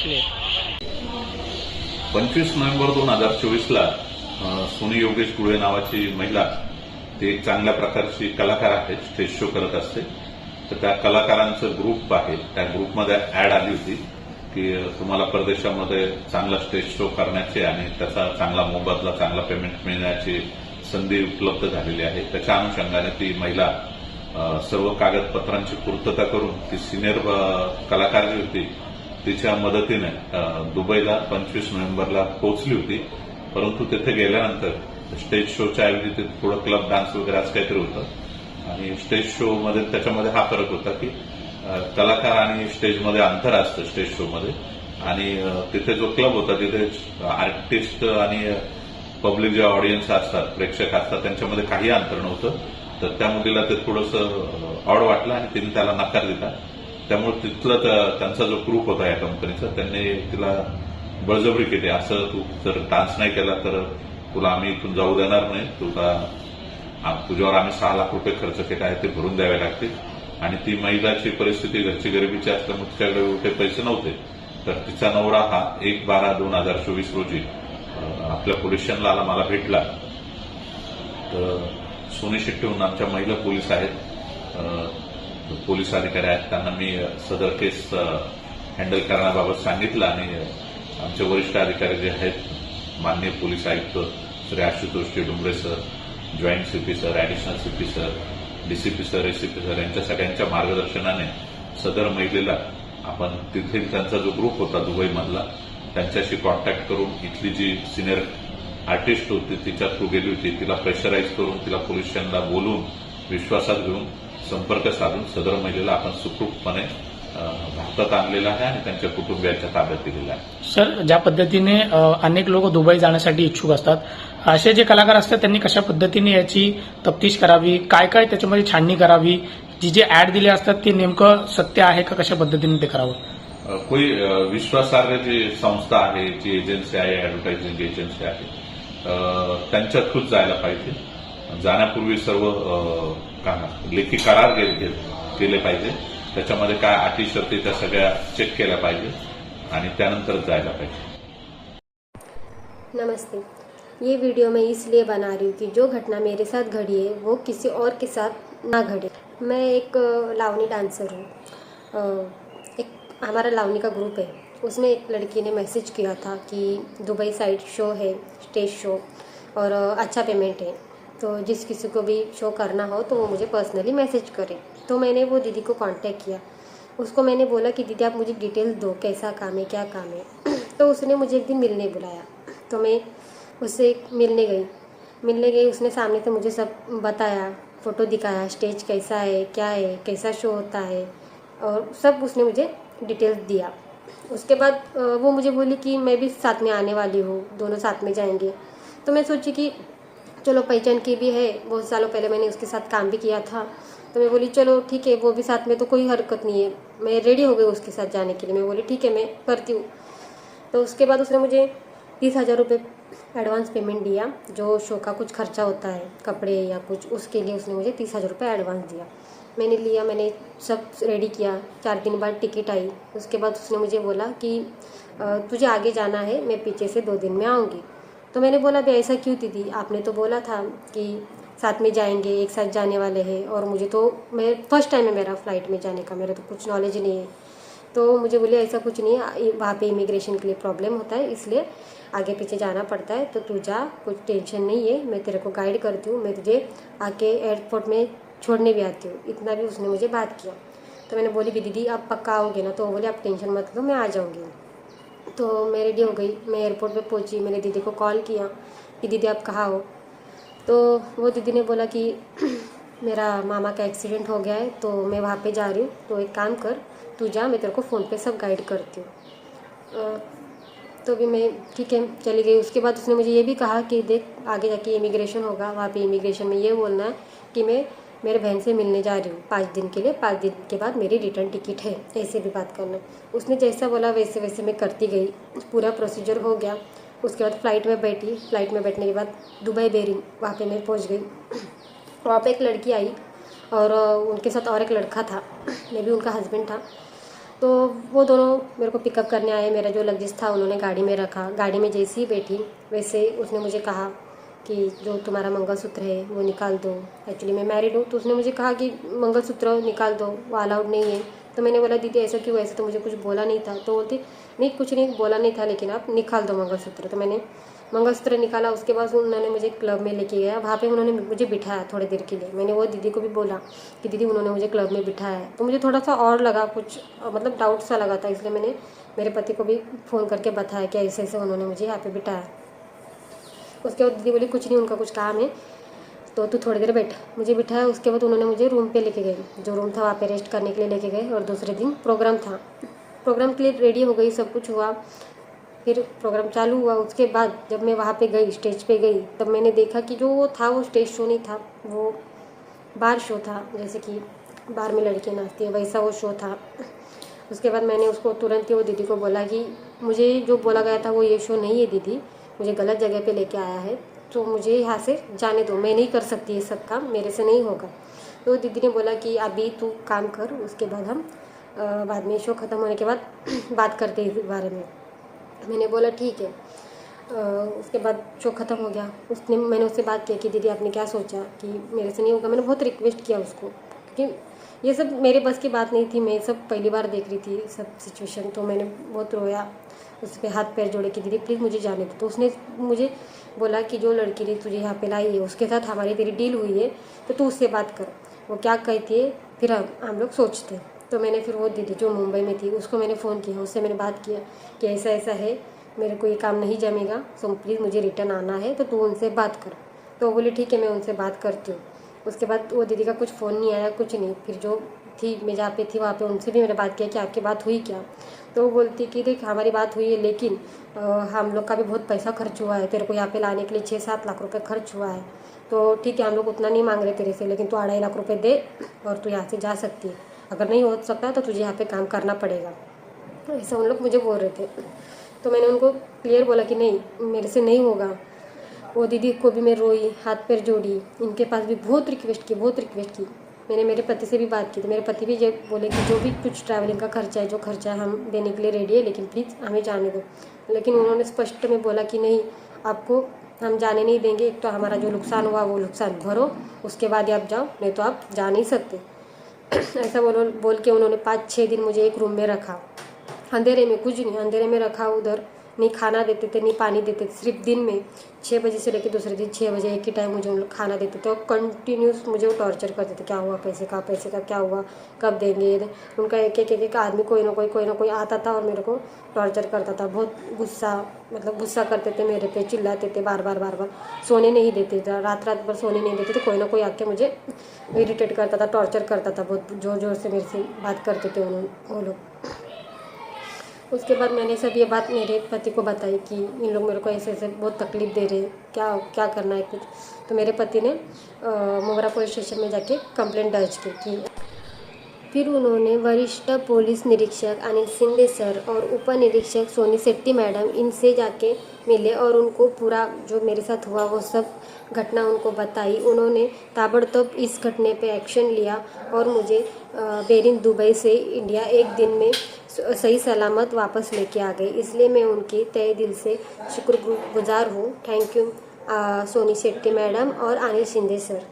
पोहोचले? 25 नोव्हेंबर 2024ला सोनी योगेश गुळे नावाची महिला, ती एक चांगल्या प्रकारची कलाकार आहे, स्टेज शो करत असते. तर त्या कलाकारांचं ग्रुप आहे, त्या ग्रुपमध्ये ऍड आली होती की तुम्हाला परदेशामध्ये चांगला स्टेज शो करण्याचे आणि त्याचा चांगला मोबदला, चांगला पेमेंट मिळण्याची संधी उपलब्ध झालेली आहे. त्याच्या अनुषंगाने ती महिला सर्व कागदपत्रांची पूर्तता करून ती सिनियर कलाकार जी होती तिच्या मदतीने दुबईला 25 नोव्हेंबरला पोहोचली होती. परंतु तिथे गेल्यानंतर स्टेज शोच्या ऐवजी तिथे थोडं क्लब डान्स वगैरे असं काहीतरी होतं आणि स्टेज शो मध्ये त्याच्यामध्ये हा फरक होता की कलाकार आणि स्टेजमध्ये अंतर असतं स्टेज शोमध्ये, आणि तिथे जो क्लब होता तिथे आर्टिस्ट आणि पब्लिक जे ऑडियन्स असतात, प्रेक्षक असतात, त्यांच्यामध्ये काही अंतर नव्हतं. तर त्या मुलीला ते थोडंसं ऑड वाटलं आणि तिने त्याला नकार दिला. त्यामुळे तिथलं त्यांचा जो ग्रुप होता या कंपनीचा, त्यांनी तिला बळजबरी केली, असं तू जर डान्स नाही केला तर तुला आम्ही इथून जाऊ देणार नाही, तुझ्यावर आम्ही 6 लाख रुपये खर्च केला आहे ते भरून द्यावे लागतील. आणि ती महिलाची परिस्थिती घरची गरिबीची असल्यामुळे तिच्याकडे एवढे पैसे नव्हते. तर तिचा नवरा हा 1/12/2024 रोजी आपल्या पोलीस स्टेशनला आला, मला भेटला. तर सोनी शेट्टीहून आमच्या महिला पोलीस आहेत, पोलीस अधिकारी आहेत, त्यांना मी सदर केस हँडल करण्याबाबत सांगितलं आणि आमचे वरिष्ठ अधिकारी जे आहेत, माननीय पोलीस आयुक्त Shri Ashutosh Dungre sir, joint CP sir, additional CP sir, DCP sir, ACP sir यांच्या सगळ्यांच्या मार्गदर्शनाने सदर महिलेला आपण तिथे त्यांचा जो ग्रुप होता दुबईमधला त्यांच्याशी कॉन्टॅक्ट करून इथली जी सिनियर आर्टिस्ट होती तिच्या थ्रू गेली होती, तिला प्रेशराईज करून तिला पोलीस स्टेशनला बोलून विश्वासात घेऊन संपर्क साधून सदर महिलेला आपण सुखरूपपणे भारतात आणलेला आहे आणि त्यांच्या कुटुंबियांच्या ताब्यात दिलेला आहे. सर, ज्या पद्धतीने अनेक लोक दुबई जाण्यासाठी इच्छुक असतात, असे जे कलाकार असतात त्यांनी कशा पद्धतीने याची तफ्तीश करावी, काय काय त्याच्यामध्ये छाननी करावी, जे ऍड दिले असतात ते नेमकं सत्य आहे का, कशा पद्धतीने ते करावं? कोई विश्वासार्ह जी संस्था आहे, जी एजन्सी आहे, ऍडव्हर्टायझिंग एजन्सी आहे, त्यांच्या थ्रूच जायला पाहिजे. जाण्यापूर्वी सर्व लेखी करार केले पाहिजे, त्याच्यामध्ये काय अटी शर्ती त्या सगळ्या चेक केल्या पाहिजे आणि त्यानंतर जायला पाहिजे. नमस्ते, ये वीडियो मैं इसलिए बना रही हूँ कि जो घटना मेरे साथ घड़ी है वो किसी और के साथ ना घटे. मैं एक लावनी डांसर हूँ. एक हमारा लावनी का ग्रुप है, उसमें एक लड़की ने मैसेज किया था कि दुबई साइड शो है, स्टेज शो, और अच्छा पेमेंट है, तो जिस किसी को भी शो करना हो तो वो मुझे पर्सनली मैसेज करे. तो मैंने वो दीदी को कांटेक्ट किया. उसको मैंने बोला कि दीदी आप मुझे डिटेल दो, कैसा काम है, क्या काम है. तो उसने मुझे एक दिन मिलने बुलाया. तो मैं उससे मिलने गई. उसने सामने से मुझे सब बताया, फ़ोटो दिखाया, स्टेज कैसा है, क्या है, कैसा शो होता है, और सब उसने मुझे डिटेल्स दिया. उसके बाद वो मुझे बोली कि मैं भी साथ में आने वाली हूँ, दोनों साथ में जाएंगे. तो मैं सोची कि चलो पहचान की भी है, बहुत सालों पहले मैंने उसके साथ काम भी किया था. तो मैं बोली चलो ठीक है, वो भी साथ में तो कोई हरकत नहीं है. मैं रेडी हो गई उसके साथ जाने के लिए. मैं बोली ठीक है, मैं करती हूँ. तो उसके बाद उसने मुझे 30,000 रुपये एडवांस पेमेंट दिया. जो शो का कुछ खर्चा होता है, कपड़े या कुछ, उसके लिए उसने मुझे 30,000 रुपये एडवांस दिया. मैंने लिया, मैंने सब रेडी किया. 4 दिन बाद टिकट आई. उसके बाद उसने मुझे बोला कि तुझे आगे जाना है, मैं पीछे से 2 दिन में आऊँगी. तो मैंने बोला भी ऐसा क्यों दीदी, आपने तो बोला था कि साथ में जाएंगे, एक साथ जाने वाले हैं, और मुझे तो मैं फर्स्ट टाइम है मेरा फ्लाइट में जाने का, मेरा तो कुछ नॉलेज नहीं है. तो मुझे बोले ऐसा कुछ नहीं है, वहाँ पे इमिग्रेशन के लिए प्रॉब्लम होता है, इसलिए आगे पीछे जाना पड़ता है, तो तू जा, कुछ टेंशन नहीं है, मैं तेरे को गाइड करती हूँ, मैं तुझे आके एयरपोर्ट में छोड़ने भी आती हूँ. इतना भी उसने मुझे बात किया. तो मैंने बोली कि दीदी आप पक्का आओगे ना? तो वो बोले आप टेंशन मत लो, मैं आ जाऊँगी. तो मैं रेडी हो गई. मैं एयरपोर्ट पे पहुंची. मैंने दीदी को कॉल किया कि दीदी आप कहाँ हो? तो वो दीदी ने बोला कि मेरा मामा का एक्सीडेंट हो गया है, तो मैं वहाँ पे जा रही हूँ, तो एक काम कर, तू जा, मैं तेरे को फ़ोन पे सब गाइड करती हूँ. तो भी मैं ठीक है चली गई. उसके बाद उसने मुझे ये भी कहा कि देख आगे जाके इमिग्रेशन होगा, वहाँ पे इमिग्रेशन में ये बोलना है कि मैं मेरे बहन से मिलने जा रही हूँ 5 दिन के लिए, 5 दिन के बाद मेरी रिटर्न टिकट है, ऐसे भी बात करना. उसने जैसा बोला वैसे वैसे मैं करती गई. पूरा प्रोसीजर हो गया. उसके बाद फ़्लाइट में बैठी. फ़्लाइट में बैठने के बाद दुबई बेरिंग वहाँ पे मैं पहुँच गई. वहाँ पे एक लड़की आई और उनके साथ और एक लड़का था, मैं भी उनका हस्बैंड था. तो वो दोनों मेरे को पिकअप करने आए। मेरा जो लगेज था उन्होंने गाड़ी में रखा। गाड़ी में जैसे ही बैठी वैसे उसने मुझे कहा कि जो तुम्हारा मंगलसूत्र है वो निकाल दो। एक्चुअली मैं मैरिड हूँ, तो उसने मुझे कहा कि मंगलसूत्र निकाल दो, वो अलाउड नहीं है। तो मैंने बोला दीदी ऐसा क्यों, ऐसे तो मुझे कुछ बोला नहीं था। तो बोलती नहीं कुछ नहीं बोला नहीं था, लेकिन आप निकाल दो मंगलसूत्र। तो मैंने मंगलसूत्र निकाला। उसके बाद उन्होंने मुझे क्लब में लेके गया। वहाँ पे उन्होंने मुझे बिठाया थोड़ी देर के लिए। मैंने वो दीदी को भी बोला कि दीदी उन्होंने मुझे क्लब में बिठाया है। तो मुझे थोड़ा सा और लगा, कुछ मतलब डाउट सा लगा था, इसलिए मैंने मेरे पति को भी फ़ोन करके बताया कि ऐसे ऐसे उन्होंने मुझे यहाँ पे बिठाया। उसके बाद दीदी बोली कुछ नहीं, उनका कुछ काम है तो तू थोड़ी देर बैठ। मुझे बिठाया। उसके बाद उन्होंने मुझे रूम पे लेके गए, जो रूम था वहाँ पे रेस्ट करने के लिए लेके गए। और दूसरे दिन प्रोग्राम था। प्रोग्राम के लिए रेडी हो गई, सब कुछ हुआ। फिर प्रोग्राम चालू हुआ। उसके बाद जब मैं वहाँ पे गई, स्टेज पे गई, तब मैंने देखा कि जो वो था वो स्टेज शो नहीं था, वो बार शो था। जैसे कि बार में लड़कियाँ नाचती हैं वैसा वो शो था। उसके बाद मैंने उसको तुरंत ही वो दीदी को बोला कि मुझे जो बोला गया था वो ये शो नहीं है दीदी, मुझे गलत जगह पे लेके आया है, तो मुझे यहाँ से जाने दो, मैं नहीं कर सकती ये सब काम, मेरे से नहीं होगा। तो दीदी ने बोला कि अभी तू काम कर, उसके बाद हम बाद में शो ख़त्म होने के बाद बात करते हैं इस बारे में। मैंने बोला ठीक है। उसके बाद शो ख़त्म हो गया। मैंने उससे बात की कि दीदी आपने क्या सोचा कि मेरे से नहीं होगा। मैंने बहुत रिक्वेस्ट किया उसको, क्योंकि ये सब मेरे बस की बात नहीं थी। मैं सब पहली बार देख रही थी सब सिचुएशन। तो मैंने बहुत रोया, उस पर हाथ पैर जोड़े कि दीदी प्लीज़ मुझे जाने दो। तो उसने मुझे बोला कि जो लड़की ने तुझे यहाँ पे लाई है उसके साथ हमारी तेरी डील हुई है, तो तू उससे बात कर, वो क्या कहती है फिर हम लोग सोचते हैं। तो मैंने फिर वो दीदी जो मुंबई में थी उसको मैंने फ़ोन किया, उससे मैंने बात किया कि ऐसा ऐसा है, मेरे को ये काम नहीं जमेगा, सो प्लीज़ मुझे रिटर्न आना है, तो तू उनसे बात कर। तो वो बोली ठीक है मैं उनसे बात करती हूँ। उसके बाद वो दीदी का कुछ फ़ोन नहीं आया, कुछ नहीं। फिर जो थी मैं जहाँ पे थी वहाँ पे उनसे भी मैंने बात किया कि आपकी बात हुई क्या। तो वो बोलती कि देख हमारी बात हुई है, लेकिन हम लोग का भी बहुत पैसा खर्च हुआ है, तेरे को यहाँ पे लाने के लिए 6-7 लाख रुपए खर्च हुआ है। तो ठीक है हम लोग उतना नहीं मांग रहे तेरे से, लेकिन तू 2.5 लाख रुपए दे और तू यहाँ से जा सकती है। अगर नहीं हो सकता तो तुझे यहाँ पे काम करना पड़ेगा। ऐसा उन लोग मुझे बोल रहे थे। तो मैंने उनको क्लियर बोला कि नहीं मेरे से नहीं होगा। वो दीदी को भी मैं रोई, हाथ पैर जोड़ी, इनके पास भी बहुत रिक्वेस्ट की। मैंने मेरे पति से भी बात की, तो मेरे पति भी जब बोले कि जो भी कुछ ट्रैवलिंग का खर्चा है, जो खर्चा है हम देने के लिए रेडी है, लेकिन प्लीज़ हमें जाने दो। लेकिन उन्होंने स्पष्ट में बोला कि नहीं आपको हम जाने नहीं देंगे, एक तो हमारा जो नुकसान हुआ वो नुकसान भरो, उसके बाद ही आप जाओ, नहीं तो आप जा नहीं सकते। ऐसा बोल के उन्होंने 5-6 दिन मुझे एक रूम में रखा, अंधेरे में, कुछ नहीं, अंधेरे में रखा। उधर नहीं खाना देते थे, नहीं पानी देते थे। सिर्फ दिन में 6 बजे से लेकर दूसरे दिन 6 बजे एक ही टाइम मुझे उन लोग खाना देते थे। और कंटिन्यूस मुझे वो टॉर्चर करते थे, क्या हुआ पैसे का क्या हुआ, कब देंगे। उनका एक आदमी कोई ना कोई आता था और मेरे को टॉर्चर करता था। बहुत गुस्सा करते थे मेरे पे, चिल्लाते थे बार बार, सोने नहीं देते थे, रात भर सोने नहीं देते थे। कोई ना कोई आके मुझे इरिटेट करता था, टॉर्चर करता था, बहुत जोर से मेरे से बात करते थे वो लोग। उसके बाद मैंने सब ये बात मेरे पति को बताई कि इन लोग मेरे को ऐसे बहुत तकलीफ़ दे रहे हैं, क्या करना है कुछ। तो मेरे पति ने मोगरा पुलिस स्टेशन में जाके कंप्लेंट दर्ज की। फिर उन्होंने वरिष्ठ पुलिस निरीक्षक अनिल शिंदे सर और उप निरीक्षक सोनी शेट्टी मैडम इनसे जाके मिले और उनको पूरा जो मेरे साथ हुआ वो सब घटना उनको बताई। उन्होंने ताबड़तोड़ इस घटने पे एक्शन लिया और मुझे बेरिन दुबई से इंडिया एक दिन में सही सलामत वापस लेके आ गई। इसलिए मैं उनकी तहे दिल से शुक्रगुजार हूँ। Thank you Soni Shetty madam और अनिल शिंदे सर।